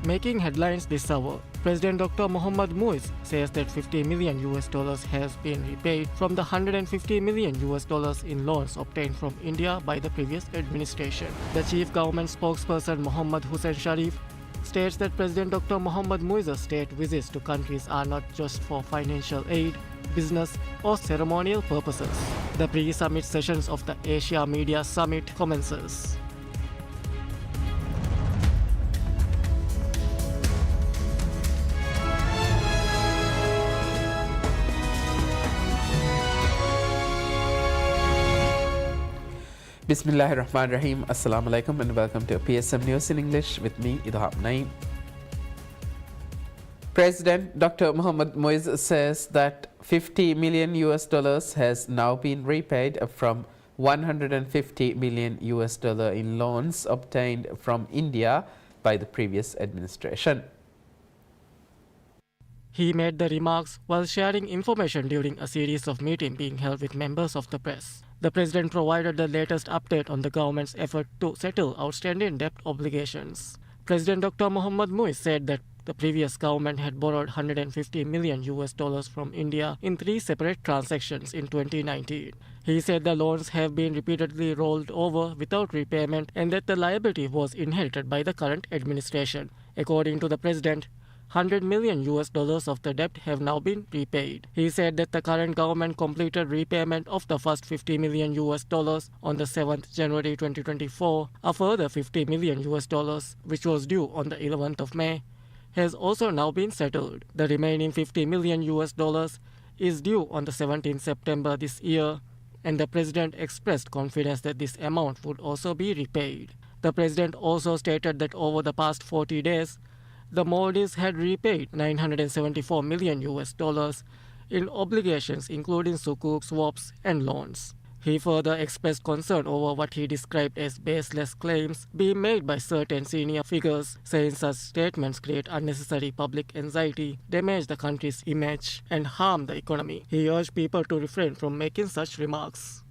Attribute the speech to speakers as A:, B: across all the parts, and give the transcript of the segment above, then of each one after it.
A: Making headlines this hour, President Dr. Mohammad Muiz says that $50 million has been repaid from the $150 million in loans obtained from India by the previous administration. The chief government spokesperson Mohammad Hussein Sharif states that President Dr. Mohammad Muiz's state visits to countries are not just for financial aid, business, or ceremonial purposes. The pre-summit sessions of the Asia Media Summit commences.
B: Bismillahirrahmanirrahim. Assalamu alaikum and welcome to PSM News in English with me, Idham Naeem. President Dr. Mohammad Muiz says that $50 million has now been repaid from $150 million in loans obtained from India by the previous administration.
A: He made the remarks while sharing information during a series of meetings being held with members of the press. The president provided the latest update on the government's effort to settle outstanding debt obligations. President Dr. Mohammad Muiz said that the previous government had borrowed $150 million from India in 3 separate transactions in 2019. He said the loans have been repeatedly rolled over without repayment and that the liability was inherited by the current administration. According to the president, $100 million of the debt have now been repaid. He said that the current government completed repayment of the first $50 million on the 7th January 2024. A further $50 million, which was due on the 11th of May, has also now been settled. The remaining $50 million is due on the 17th September this year, and the president expressed confidence that this amount would also be repaid. The president also stated that over the past 40 days, the Maldives had repaid $974 million in obligations, including sukuk, swaps, and loans. He further expressed concern over what he described as baseless claims being made by certain senior figures, saying such statements create unnecessary public anxiety, damage the country's image, and harm the economy. He urged people to refrain from making such remarks.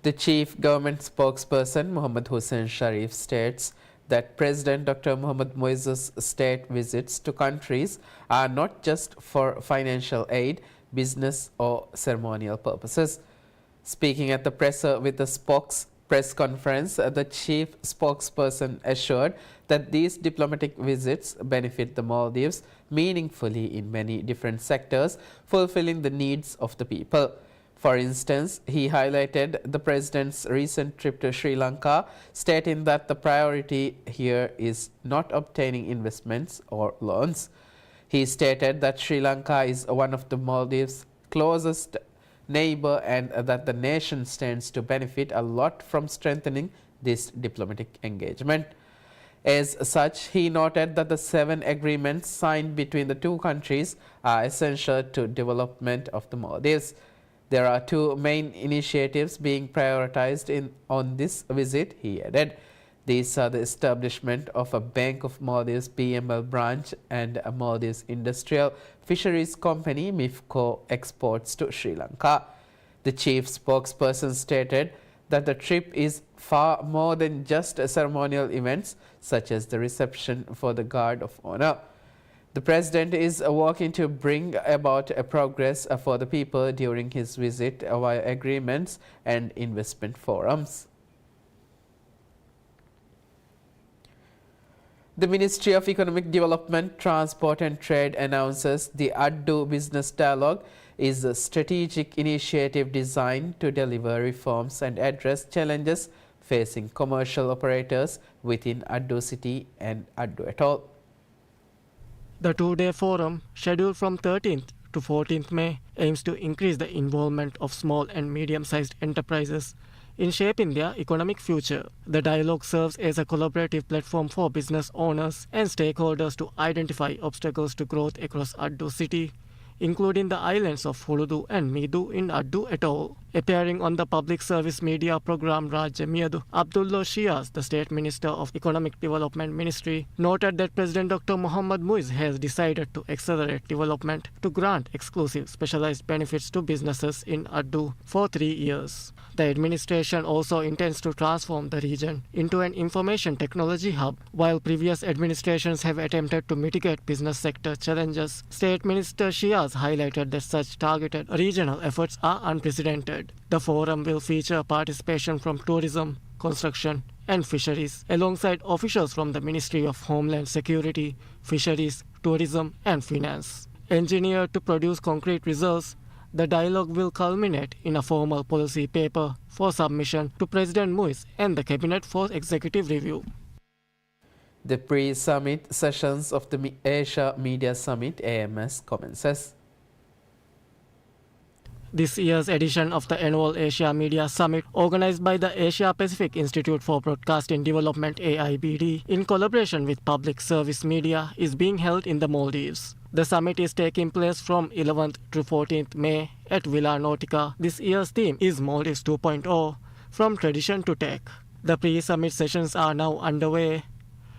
B: The chief government spokesperson, Mohammad Hussein Sharif, states that President Dr. Mohammad Muiz's state visits to countries are not just for financial aid, business, or ceremonial purposes. Speaking at the presser with the press conference, the chief spokesperson assured that these diplomatic visits benefit the Maldives meaningfully in many different sectors, fulfilling the needs of the people. For instance, he highlighted the president's recent trip to Sri Lanka, stating that the priority here is not obtaining investments or loans. He stated that Sri Lanka is one of the Maldives' closest neighbor and that the nation stands to benefit a lot from strengthening this diplomatic engagement. As such, he noted that the 7 agreements signed between the two countries are essential to development of the Maldives. There are 2 main initiatives being prioritized on this visit, he added. These are the establishment of a Bank of Maldives BML branch and a Maldives Industrial Fisheries Company MIFCO exports to Sri Lanka. The chief spokesperson stated that the trip is far more than just ceremonial events such as the reception for the Guard of Honor. The president is working to bring about a progress for the people during his visit via agreements and investment forums. The Ministry of Economic Development, Transport and Trade announces the ADDU Business Dialogue is a strategic initiative designed to deliver reforms and address challenges facing commercial operators within ADDU City and ADDU Atoll.
A: The 2-day forum, scheduled from 13th to 14th May, aims to increase the involvement of small and medium-sized enterprises in shaping their economic future. The dialogue serves as a collaborative platform for business owners and stakeholders to identify obstacles to growth across ADDU City, including the islands of Huludu and Midu in ADDU Atoll. Appearing on the public service media program Rajya Miyadu, Abdullah Shias, the State Minister of Economic Development Ministry, noted that President Dr. Mohammad Muiz has decided to accelerate development to grant exclusive specialized benefits to businesses in Addu for 3 years. The administration also intends to transform the region into an information technology hub. While previous administrations have attempted to mitigate business sector challenges, State Minister Shias highlighted that such targeted regional efforts are unprecedented. The forum will feature participation from tourism, construction, and fisheries, alongside officials from the Ministry of Homeland Security, Fisheries, Tourism, and Finance. Engineered to produce concrete results, the dialogue will culminate in a formal policy paper for submission to President Muiz and the Cabinet for executive review.
B: The pre-summit sessions of the Asia Media Summit AMS commences.
A: This year's edition of the annual Asia Media Summit, organized by the Asia Pacific Institute for Broadcasting Development AIBD in collaboration with Public Service Media, is being held in the Maldives. The summit is taking place from 11th to 14th May at Villa Nautica. This year's theme is Maldives 2.0, from tradition to tech. The pre-summit sessions are now underway.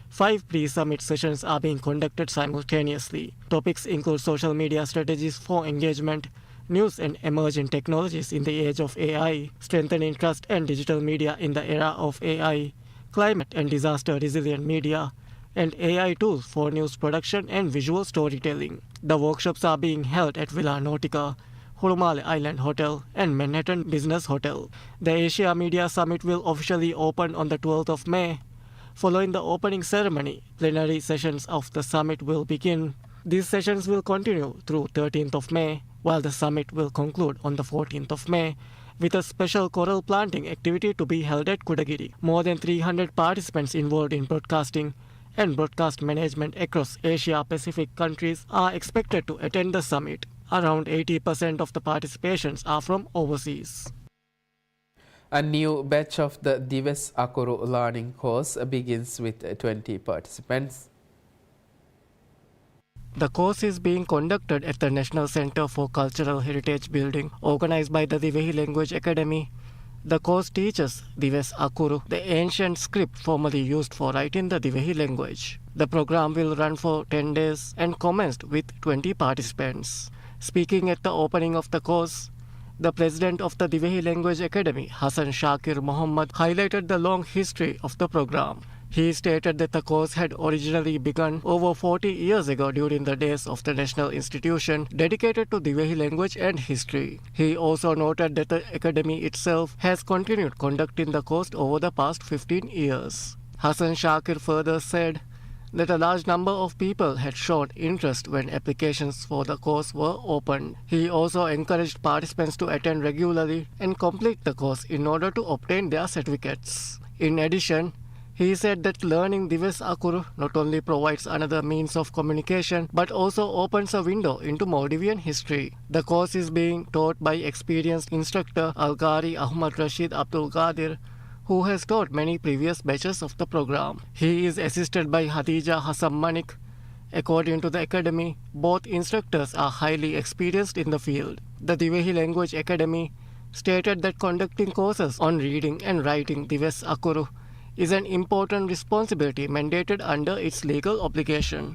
A: 5 pre-summit sessions are being conducted simultaneously. Topics include social media strategies for engagement, news and emerging technologies in the age of AI, strengthening trust and digital media in the era of AI, climate and disaster resilient media, and AI tools for news production and visual storytelling. The workshops are being held at Villa Nautica, Hurumale Island Hotel, and Manhattan Business Hotel. The Asia Media Summit will officially open on the 12th of May. Following the opening ceremony, plenary sessions of the summit will begin. These sessions will continue through 13th of May, while the summit will conclude on the 14th of May with a special coral planting activity to be held at Kudagiri. More than 300 participants involved in broadcasting and broadcast management across Asia Pacific countries are expected to attend the summit. Around 80% of the participations are from overseas.
B: A new batch of the Dives Akuru learning course begins with 20 participants.
A: The course is being conducted at the National Center for Cultural Heritage Building, organized by the Divehi Language Academy. The course teaches Dives Akuru, the ancient script formerly used for writing the Divehi language. The program will run for 10 days and commenced with 20 participants. Speaking at the opening of the course, the president of the Divehi Language Academy, Hassan Shakir Mohammed, highlighted the long history of the program. He stated that the course had originally begun over 40 years ago during the days of the national institution dedicated to Divehi language and history. He also noted that the academy itself has continued conducting the course over the past 15 years. Hassan Shakir further said that a large number of people had shown interest when applications for the course were opened. He also encouraged participants to attend regularly and complete the course in order to obtain their certificates. In addition, he said that learning Dives Akuru not only provides another means of communication but also opens a window into Maldivian history. The course is being taught by experienced instructor Algari Ahmad Rashid Abdul Qadir, who has taught many previous batches of the program. He is assisted by Hadija Hassan Manik. According to the academy, both instructors are highly experienced in the field. The Divehi Language Academy stated that conducting courses on reading and writing Dives Akuru is an important responsibility mandated under its legal obligation.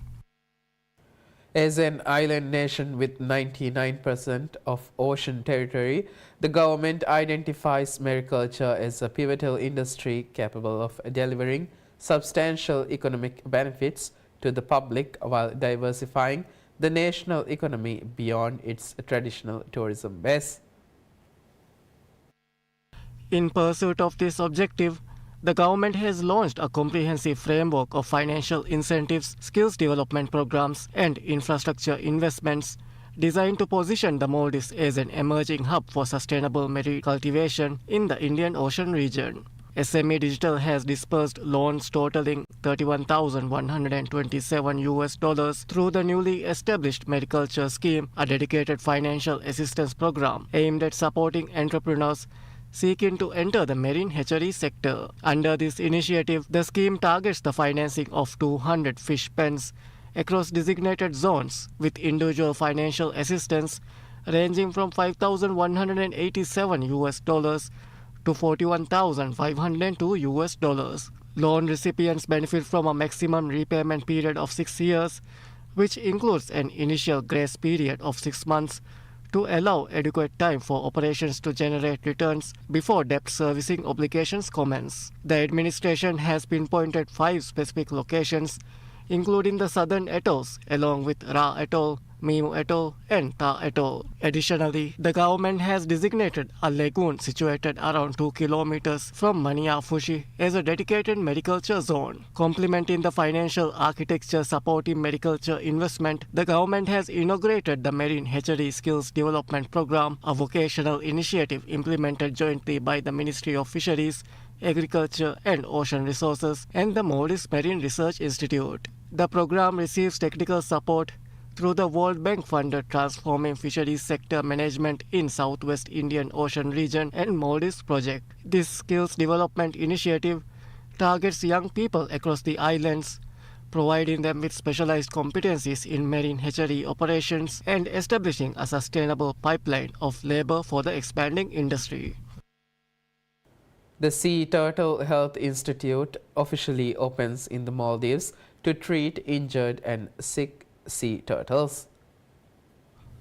B: As an island nation with 99% of ocean territory, the government identifies mariculture as a pivotal industry capable of delivering substantial economic benefits to the public while diversifying the national economy beyond its traditional tourism base.
A: In pursuit of this objective, the government has launched a comprehensive framework of financial incentives, skills development programs, and infrastructure investments designed to position the Maldives as an emerging hub for sustainable marine cultivation in the Indian Ocean region. SME Digital has disbursed loans totaling $31,127 through the newly established Mariculture Scheme, a dedicated financial assistance program aimed at supporting entrepreneurs seeking to enter the marine hatchery sector. Under this initiative, the scheme targets the financing of 200 fish pens across designated zones with individual financial assistance ranging from 5,187 US dollars to 41,502 US dollars. Loan recipients benefit from a maximum repayment period of 6 years, which includes an initial grace period of 6 months to allow adequate time for operations to generate returns before debt servicing obligations commence. The administration has pinpointed 5 specific locations, including the southern atolls, along with Ra Atoll, Mimu Atoll, and Ta Atoll. Additionally, the government has designated a lagoon situated around 2 kilometers from Maniafushi as a dedicated mariculture zone. Complementing the financial architecture supporting mariculture investment, the government has inaugurated the Marine Hatchery Skills Development Program, a vocational initiative implemented jointly by the Ministry of Fisheries, Agriculture and Ocean Resources and the Maldives Marine Research Institute. The program receives technical support through the World Bank-funded Transforming Fisheries Sector Management in Southwest Indian Ocean Region and Maldives project. This skills development initiative targets young people across the islands, providing them with specialized competencies in marine hatchery operations and establishing a sustainable pipeline of labor for the expanding industry.
B: The Sea Turtle Health Institute officially opens in the Maldives to treat injured and sick sea turtles.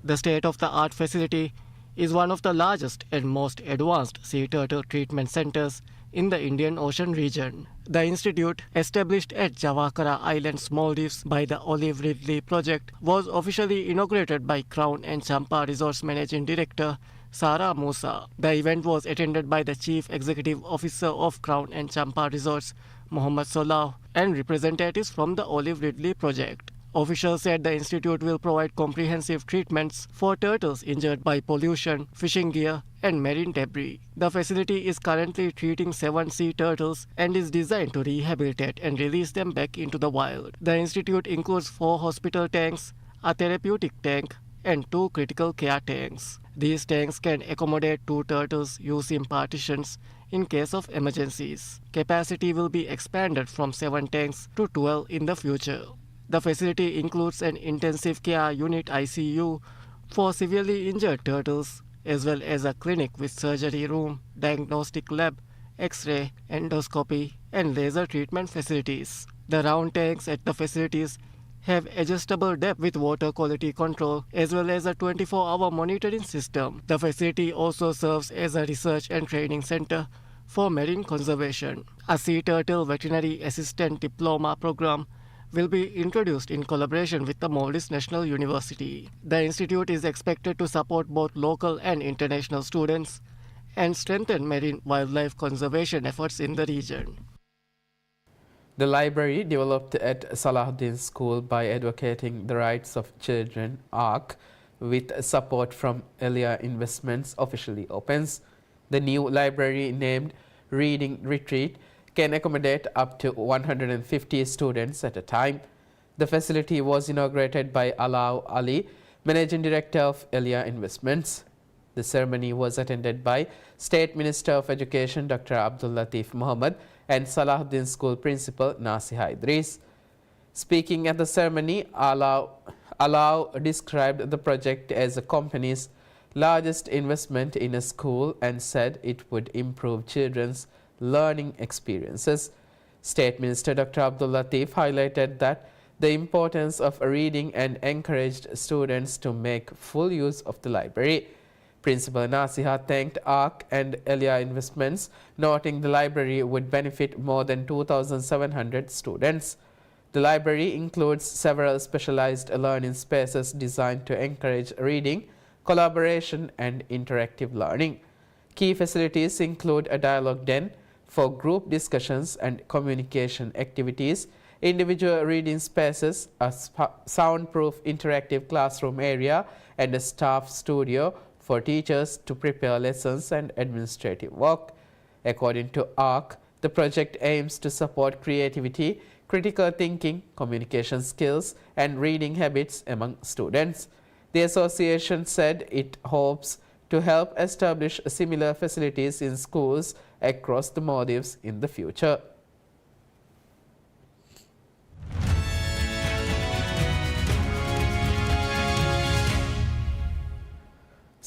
A: The state-of-the-art facility is one of the largest and most advanced sea turtle treatment centers in the Indian Ocean region. The institute, established at Javakara Islands, Maldives by the Olive Ridley Project, was officially inaugurated by Crown and Champa Resorts Managing Director Sarah Musa. The event was attended by the Chief Executive Officer of Crown and Champa Resorts, Mohammad Solah, and representatives from the Olive Ridley Project. Officials said the institute will provide comprehensive treatments for turtles injured by pollution, fishing gear, and marine debris. The facility is currently treating 7 sea turtles and is designed to rehabilitate and release them back into the wild. The institute includes 4 hospital tanks, a therapeutic tank, and 2 critical care tanks. These tanks can accommodate 2 turtles using partitions in case of emergencies. Capacity will be expanded from 7 tanks to 12 in the future. The facility includes an intensive care unit ICU for severely injured turtles, as well as a clinic with surgery room, diagnostic lab, X-ray, endoscopy, and laser treatment facilities. The round tanks at the facilities have adjustable depth with water quality control, as well as a 24-hour monitoring system. The facility also serves as a research and training center for marine conservation. A sea turtle veterinary assistant diploma program will be introduced in collaboration with the Maldives National University. The institute is expected to support both local and international students and strengthen marine wildlife conservation efforts in the region.
B: The library, developed at Salahuddin School by advocating the rights of children, ARC, with support from Elia Investments, officially opens. The new library, named Reading Retreat, can accommodate up to 150 students at a time. The facility was inaugurated by Alao Ali, Managing Director of Elia Investments. The ceremony was attended by State Minister of Education Dr. Abdul Latif Mohammed and Salahuddin School Principal Nasiha Idris. Speaking at the ceremony, Alao described the project as the company's largest investment in a school and said it would improve children's learning experiences. State Minister Dr. Abdul Latif highlighted that the importance of reading and encouraged students to make full use of the library. Principal Nasiha thanked ARC and Elia Investments, noting the library would benefit more than 2,700 students. The library includes several specialized learning spaces designed to encourage reading, collaboration, and interactive learning. Key facilities include a dialogue den for group discussions and communication activities, individual reading spaces, a soundproof interactive classroom area, and a staff studio for teachers to prepare lessons and administrative work. According to ARC, the project aims to support creativity, critical thinking, communication skills, and reading habits among students. The association said it hopes to help establish similar facilities in schools across the Maldives in the future.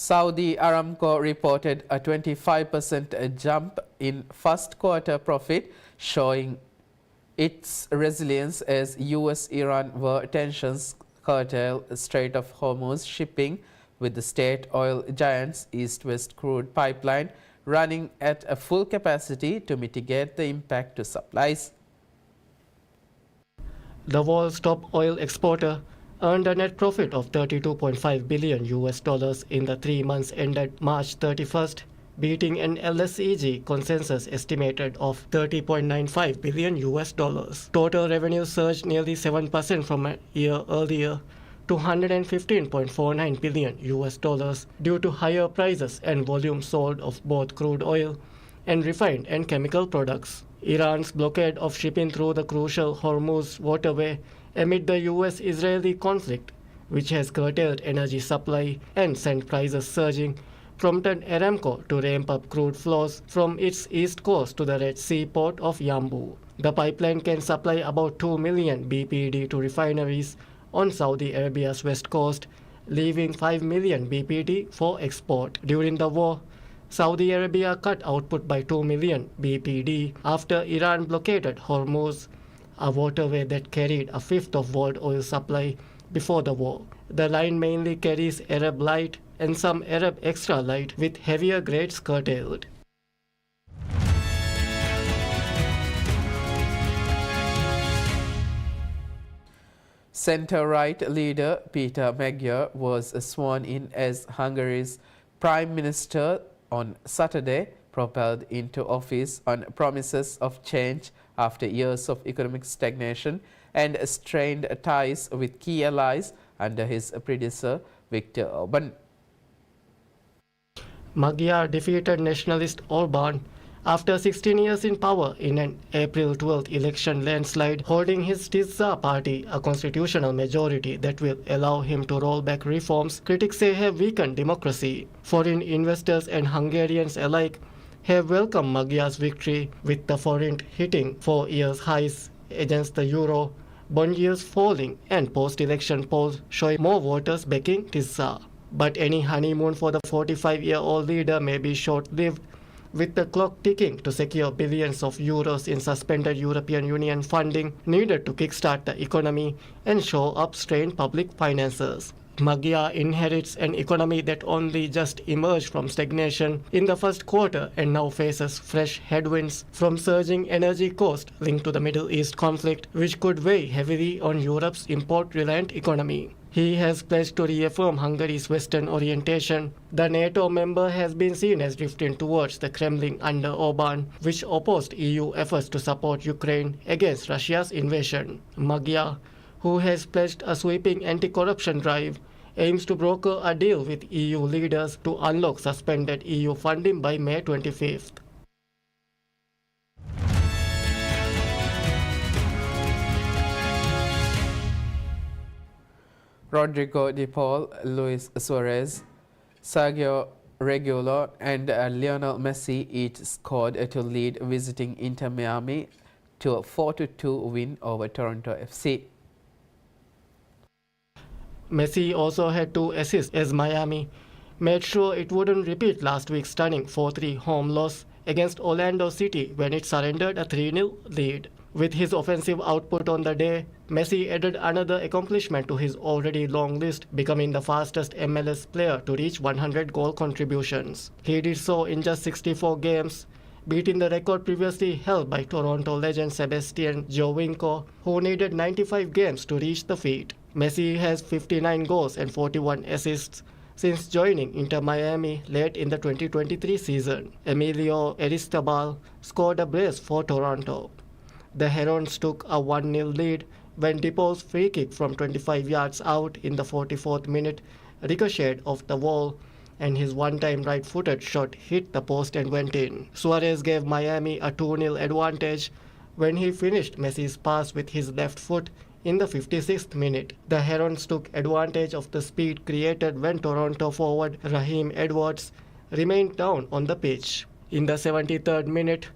B: Saudi Aramco reported a 25% jump in first quarter profit, showing its resilience as US-Iran war tensions curtail Strait of Hormuz shipping, with the state oil giant's east-west crude pipeline running at a full capacity to mitigate the impact to supplies.
A: The world's top oil exporter earned a net profit of $32.5 billion in the 3 months ended March 31st, beating an LSEG consensus estimated of $30.95 billion. Total revenue surged nearly 7% from a year earlier to $115.49 billion due to higher prices and volume sold of both crude oil and refined and chemical products. Iran's blockade of shipping through the crucial Hormuz waterway amid the US-Israeli conflict, which has curtailed energy supply and sent prices surging, prompted Aramco to ramp up crude flows from its east coast to the Red Sea port of Yanbu. The pipeline can supply about 2 million BPD to refineries on Saudi Arabia's west coast, leaving 5 million BPD for export. During the war, Saudi Arabia cut output by 2 million BPD after Iran blockaded Hormuz, a waterway that carried a fifth of world oil supply before the war. The line mainly carries Arab Light and some Arab Extra Light, with heavier grades curtailed.
B: Centre-right leader Peter Magyar was sworn in as Hungary's Prime Minister on Saturday, propelled into office on promises of change after years of economic stagnation and strained ties with key allies under his predecessor Viktor Orban.
A: Magyar defeated nationalist Orban after 16 years in power in an April 12th election landslide, holding his Tisza party a constitutional majority that will allow him to roll back reforms critics say have weakened democracy. Foreign investors and Hungarians alike have welcomed Magyar's victory, with the forint hitting 4-year highs against the euro, bond yields falling, and post-election polls showing more voters backing Tisza. But any honeymoon for the 45-year-old leader may be short-lived, with the clock ticking to secure billions of euros in suspended European Union funding needed to kickstart the economy and shore up strained public finances. Magyar inherits an economy that only just emerged from stagnation in the first quarter and now faces fresh headwinds from surging energy costs linked to the Middle East conflict, which could weigh heavily on Europe's import-reliant economy. He has pledged to reaffirm Hungary's Western orientation. The NATO member has been seen as drifting towards the Kremlin under Orban, which opposed EU efforts to support Ukraine against Russia's invasion. Magyar, who has pledged a sweeping anti-corruption drive, aims to broker a deal with EU leaders to unlock suspended EU funding by May 25th.
B: Rodrigo de Paul, Luis Suarez, Sergio Reguilon and Lionel Messi each scored to lead visiting Inter Miami to a 4-2 win over Toronto FC.
A: Messi also had 2 assists as Miami made sure it wouldn't repeat last week's stunning 4-3 home loss against Orlando City when it surrendered a 3-0 lead. With his offensive output on the day, Messi added another accomplishment to his already long list, becoming the fastest MLS player to reach 100 goal contributions. He did so in just 64 games, beating the record previously held by Toronto legend Sebastian Giovinco, who needed 95 games to reach the feat. Messi has 59 goals and 41 assists since joining Inter Miami late in the 2023 season. Emilio Aristizabal scored a brace for Toronto. The Herons took a 1-0 lead when DePaul's free kick from 25 yards out in the 44th minute ricocheted off the wall, and his one-time right-footed shot hit the post and went in. Suarez gave Miami a 2-0 advantage when he finished Messi's pass with his left foot in the 56th minute. The Herons took advantage of the speed created when Toronto forward Raheem Edwards remained down on the pitch. In the 73rd minute,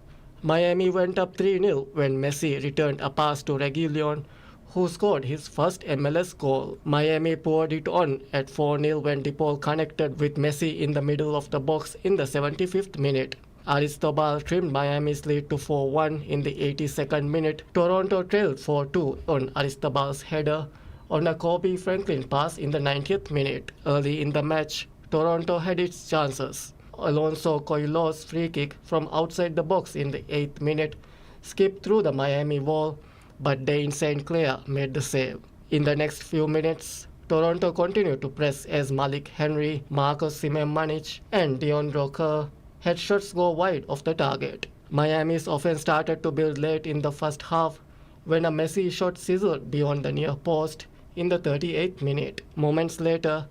A: Miami went up 3-0 when Messi returned a pass to Reguilon, who scored his first MLS goal. Miami poured it on at 4-0 when DePaul connected with Messi in the middle of the box in the 75th minute. Aristobal trimmed Miami's lead to 4-1 in the 82nd minute. Toronto trailed 4-2 on Aristobal's header on a Kobe Franklin pass in the 90th minute. Early in the match, Toronto had its chances. Alonso Coelho's free kick from outside the box in the 8th minute skipped through the Miami wall, but Dane St. Clair made the save. In the next few minutes, Toronto continued to press as Malik Henry, Marcus Simemanich, and Deandre Kerr had shots go wide of the target. Miami's offense started to build late in the first half when a Messi shot sizzled beyond the near post in the 38th minute. Moments later,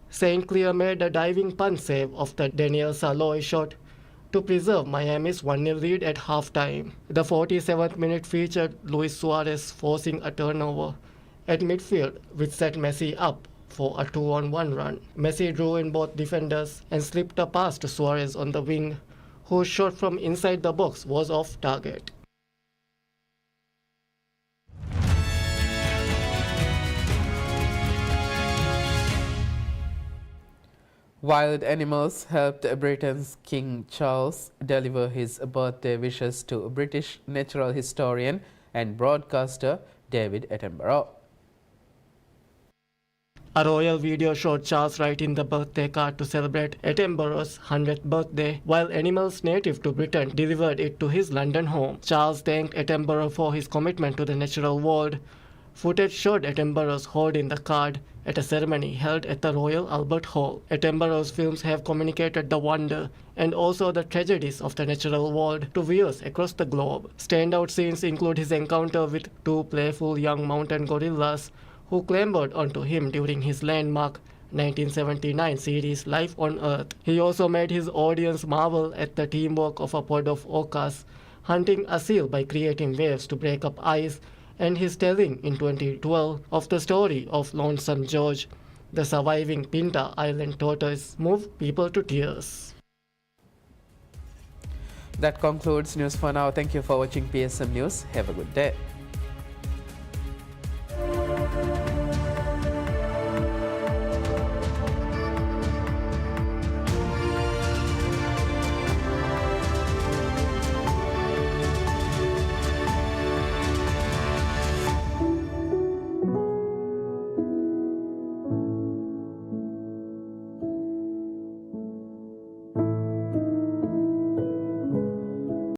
A: St. Clair made a diving punt save of the Daniel Saloy shot to preserve Miami's 1-0 lead at halftime. The 47th minute featured Luis Suarez forcing a turnover at midfield, which set Messi up for a 2-on-1 run. Messi drew in both defenders and slipped a pass to Suarez on the wing, whose shot from inside the box was off target.
B: Wild animals helped Britain's King Charles deliver his birthday wishes to British natural historian and broadcaster David Attenborough.
A: A royal video showed Charles writing the birthday card to celebrate Attenborough's 100th birthday, while animals native to Britain delivered it to his London home. Charles thanked Attenborough for his commitment to the natural world. Footage showed Attenborough's holding the card at a ceremony held at the Royal Albert Hall. Attenborough's films have communicated the wonder and also the tragedies of the natural world to viewers across the globe. Standout scenes include his encounter with two playful young mountain gorillas who clambered onto him during his landmark 1979 series Life on Earth. He also made his audience marvel at the teamwork of a pod of orcas hunting a seal by creating waves to break up ice, and his telling in 2012 of the story of Lonesome George, the surviving Pinta Island tortoise, moved people to tears.
B: That concludes news for now. Thank you for watching PSM News. Have a good day.